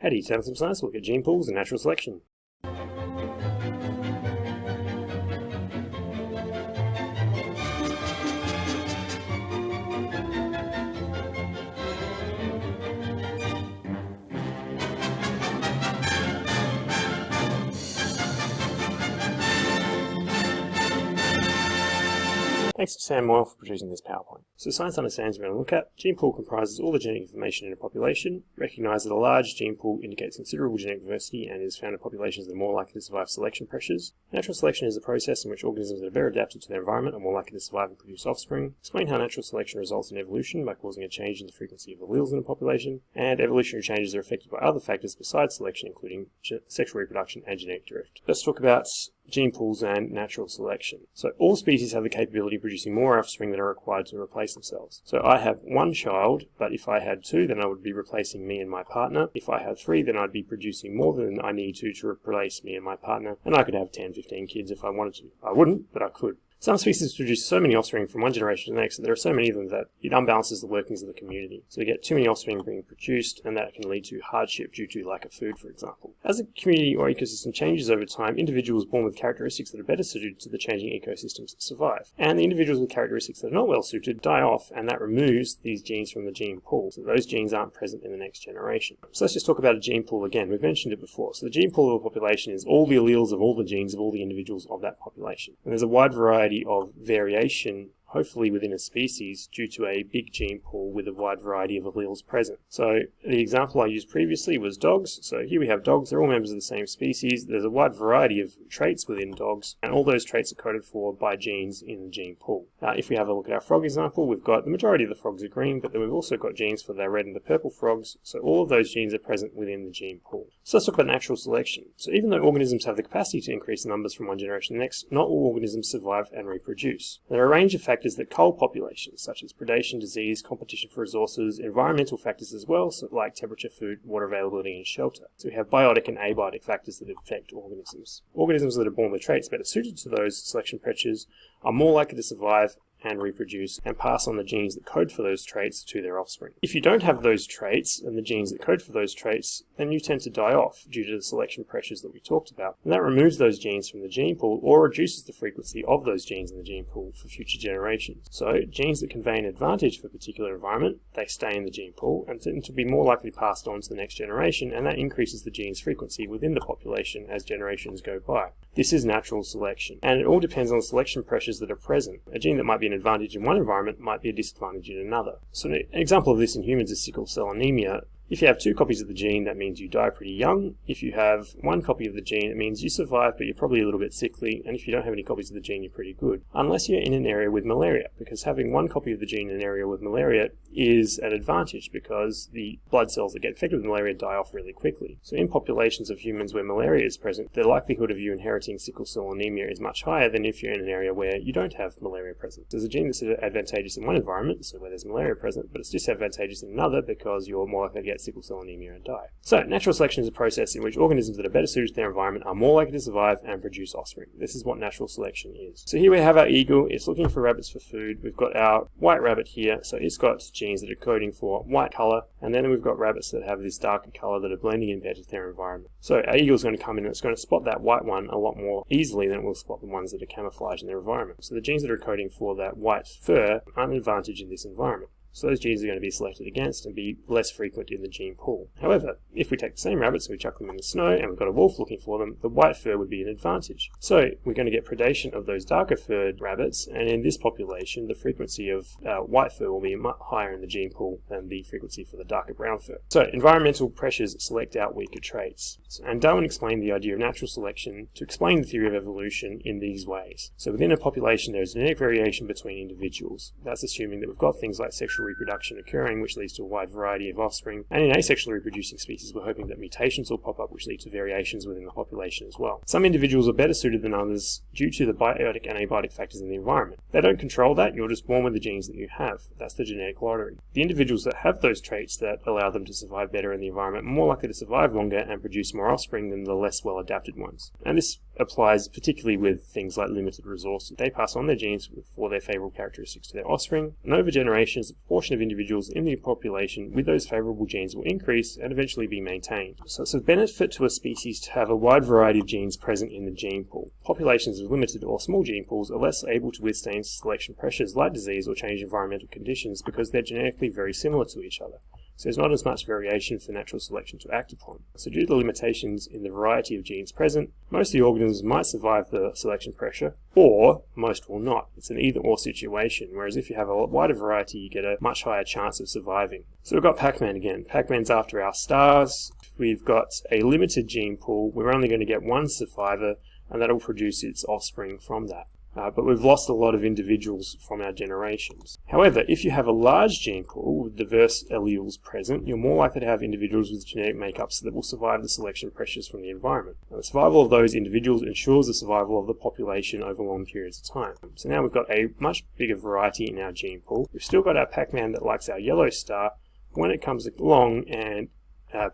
Howdy, time for some science. Look at gene pools and natural selection. Thanks to Sam Moyle for producing this PowerPoint. So science understands we're going to look at. Gene pool comprises all the genetic information in a population. Recognise that a large gene pool indicates considerable genetic diversity and is found in populations that are more likely to survive selection pressures. Natural selection is a process in which organisms that are better adapted to their environment are more likely to survive and produce offspring. Explain how natural selection results in evolution by causing a change in the frequency of alleles in a population. And evolutionary changes are affected by other factors besides selection, including sexual reproduction and genetic drift. Let's talk about gene pools and natural selection. So all species have the capability of producing more offspring that are required to replace themselves. So I have one child, but if I had two, then I would be replacing me and my partner. If I had three, then I'd be producing more than I need to replace me and my partner. And I could have 10, 15 kids if I wanted to. I wouldn't, but I could. Some species produce so many offspring from one generation to the next that there are so many of them that it unbalances the workings of the community. So you get too many offspring being produced, and that can lead to hardship due to lack of food, for example. As the community or ecosystem changes over time, individuals born with characteristics that are better suited to the changing ecosystems survive. And the individuals with characteristics that are not well suited die off, and that removes these genes from the gene pool. So those genes aren't present in the next generation. So let's just talk about a gene pool again. We've mentioned it before. So the gene pool of a population is all the alleles of all the genes of all the individuals of that population. And there's a wide variety of variation, hopefully within a species, due to a big gene pool with a wide variety of alleles present. So the example I used previously was dogs. So here we have dogs, they're all members of the same species. There's a wide variety of traits within dogs, and all those traits are coded for by genes in the gene pool. If we have a look at our frog example, we've got the majority of the frogs are green, but then we've also got genes for the red and the purple frogs, so all of those genes are present within the gene pool. So let's talk about natural selection. So even though organisms have the capacity to increase the numbers from one generation to the next, not all organisms survive and reproduce. There are a range of factors that cull populations, such as predation, disease, competition for resources, environmental factors as well, so like temperature, food, water availability, and shelter. So we have biotic and abiotic factors that affect organisms. Organisms that are born with traits better suited to those selection pressures are more likely to survive and reproduce and pass on the genes that code for those traits to their offspring. If you don't have those traits and the genes that code for those traits, then you tend to die off due to the selection pressures that we talked about. And that removes those genes from the gene pool or reduces the frequency of those genes in the gene pool for future generations. So genes that convey an advantage for a particular environment, they stay in the gene pool and tend to be more likely passed on to the next generation, and that increases the gene's frequency within the population as generations go by. This is natural selection, and it all depends on the selection pressures that are present. A gene that might be an advantage in one environment might be a disadvantage in another. So an example of this in humans is sickle cell anemia. If you have two copies of the gene, that means you die pretty young. If you have one copy of the gene, it means you survive, but you're probably a little bit sickly. And if you don't have any copies of the gene, you're pretty good. Unless you're in an area with malaria, because having one copy of the gene in an area with malaria is an advantage because the blood cells that get infected with malaria die off really quickly. So in populations of humans where malaria is present, the likelihood of you inheriting sickle cell anemia is much higher than if you're in an area where you don't have malaria present. There's a gene that's advantageous in one environment, so where there's malaria present, but it's disadvantageous in another because you're more likely to get sickle cell anemia and die. So natural selection is a process in which organisms that are better suited to their environment are more likely to survive and produce offspring. This is what natural selection is. So here we have our eagle. It's looking for rabbits for food. We've got our white rabbit here, so it's got genes that are coding for white color, and then we've got rabbits that have this darker color that are blending in better to their environment. So our eagle is going to come in and it's going to spot that white one a lot more easily than it will spot the ones that are camouflaged in their environment. So the genes that are coding for that white fur aren't an advantage in this environment. So those genes are going to be selected against and be less frequent in the gene pool. However, if we take the same rabbits and we chuck them in the snow and we've got a wolf looking for them, the white fur would be an advantage. So we're going to get predation of those darker furred rabbits, and in this population the frequency of white fur will be much higher in the gene pool than the frequency for the darker brown fur. So environmental pressures select out weaker traits. And Darwin explained the idea of natural selection to explain the theory of evolution in these ways. So within a population there is genetic variation between individuals. That's assuming that we've got things like sexual reproduction occurring, which leads to a wide variety of offspring. And in asexually reproducing species, we're hoping that mutations will pop up, which lead to variations within the population as well. Some individuals are better suited than others due to the biotic and abiotic factors in the environment. They don't control that, you're just born with the genes that you have. That's the genetic lottery. The individuals that have those traits that allow them to survive better in the environment are more likely to survive longer and produce more offspring than the less well adapted ones. And this applies particularly with things like limited resources. They pass on their genes for their favourable characteristics to their offspring, and over generations, the proportion of individuals in the population with those favourable genes will increase and eventually be maintained. So it's a benefit to a species to have a wide variety of genes present in the gene pool. Populations of limited or small gene pools are less able to withstand selection pressures like disease or changed environmental conditions because they're genetically very similar to each other. So there's not as much variation for natural selection to act upon. So due to the limitations in the variety of genes present, most of the organisms might survive the selection pressure, or most will not. It's an either-or situation, whereas if you have a wider variety, you get a much higher chance of surviving. So we've got Pac-Man again. Pac-Man's after our stars. We've got a limited gene pool. We're only going to get one survivor, and that'll produce its offspring from that. But we've lost a lot of individuals from our generations. However, if you have a large gene pool with diverse alleles present, you're more likely to have individuals with genetic makeups that will survive the selection pressures from the environment. Now, the survival of those individuals ensures the survival of the population over long periods of time. So now we've got a much bigger variety in our gene pool. We've still got our Pac-Man that likes our yellow star. When it comes along and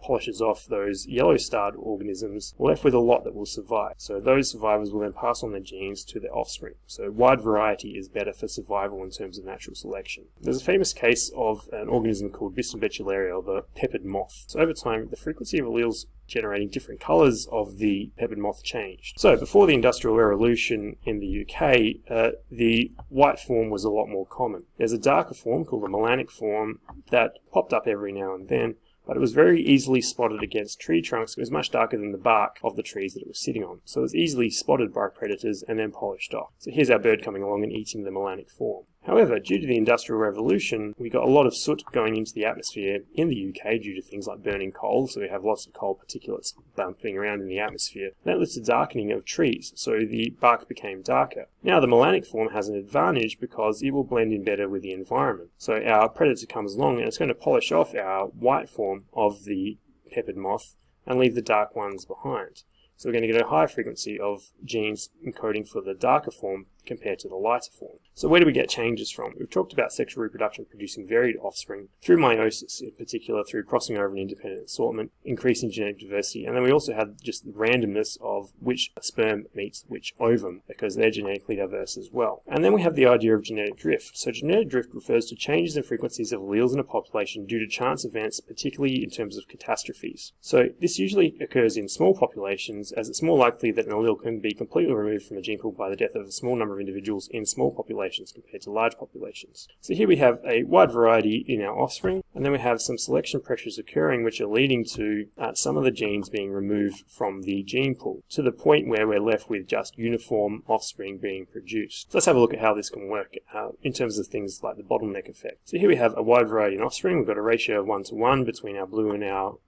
polishes off those yellow-starred organisms, we're left with a lot that will survive. So those survivors will then pass on their genes to their offspring. So wide variety is better for survival in terms of natural selection. There's a famous case of an organism called Bistambecularia, or the peppered moth. So over time, the frequency of alleles generating different colours of the peppered moth changed. So before the Industrial Revolution in the UK, the white form was a lot more common. There's a darker form called the melanic form that popped up every now and then, but it was very easily spotted against tree trunks. It was much darker than the bark of the trees that it was sitting on. So it was easily spotted by predators and then polished off. So here's our bird coming along and eating the melanic form. However, due to the Industrial Revolution, we got a lot of soot going into the atmosphere in the UK due to things like burning coal, so we have lots of coal particulates bumping around in the atmosphere. That led to darkening of trees, so the bark became darker. Now the melanic form has an advantage because it will blend in better with the environment. So our predator comes along and it's going to polish off our white form of the peppered moth and leave the dark ones behind. So we're going to get a higher frequency of genes encoding for the darker form compared to the lighter form. So where do we get changes from? We've talked about sexual reproduction producing varied offspring through meiosis, in particular through crossing over and independent assortment, increasing genetic diversity, and then we also have just the randomness of which sperm meets which ovum, because they're genetically diverse as well. And then we have the idea of genetic drift. So genetic drift refers to changes in frequencies of alleles in a population due to chance events, particularly in terms of catastrophes. So this usually occurs in small populations, as it's more likely that an allele can be completely removed from a gene pool by the death of a small number of individuals in small populations compared to large populations. So here we have a wide variety in our offspring, and then we have some selection pressures occurring which are leading to some of the genes being removed from the gene pool, to the point where we're left with just uniform offspring being produced. So let's have a look at how this can work in terms of things like the bottleneck effect. So here we have a wide variety in offspring. We've got a ratio of 1:1 between our blue and our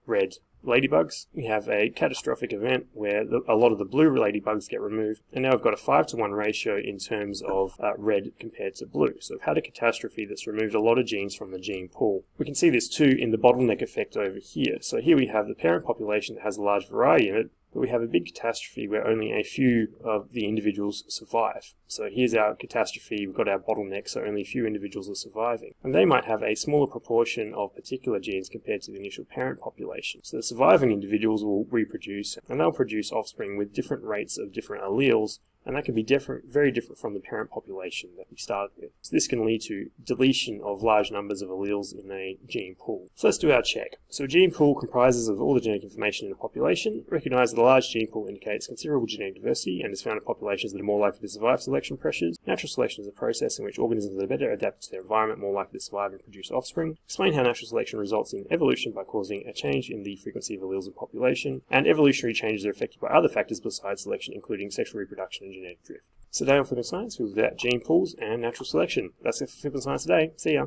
red ladybugs. We have a catastrophic event where a lot of the blue ladybugs get removed, and now we've got a 5:1 ratio in terms of red compared to blue. So we've had a catastrophe that's removed a lot of genes from the gene pool. We can see this too in the bottleneck effect over here. So here we have the parent population that has a large variety in it, but we have a big catastrophe where only a few of the individuals survive. So here's our catastrophe, we've got our bottleneck, so only a few individuals are surviving. And they might have a smaller proportion of particular genes compared to the initial parent population. So the surviving individuals will reproduce, and they'll produce offspring with different rates of different alleles, and that can be very different from the parent population that we started with. So this can lead to deletion of large numbers of alleles in a gene pool. So let's do our check. So a gene pool comprises of all the genetic information in a population. Recognize that a large gene pool indicates considerable genetic diversity and is found in populations that are more likely to survive selection pressures. Natural selection is a process in which organisms that are better adapted to their environment more likely to survive and produce offspring. Explain how natural selection results in evolution by causing a change in the frequency of alleles in population. And evolutionary changes are affected by other factors besides selection, including sexual reproduction and genetic drift. So today on Flippin Science, we looked at gene pools and natural selection. That's it for Flippin Science today. See ya.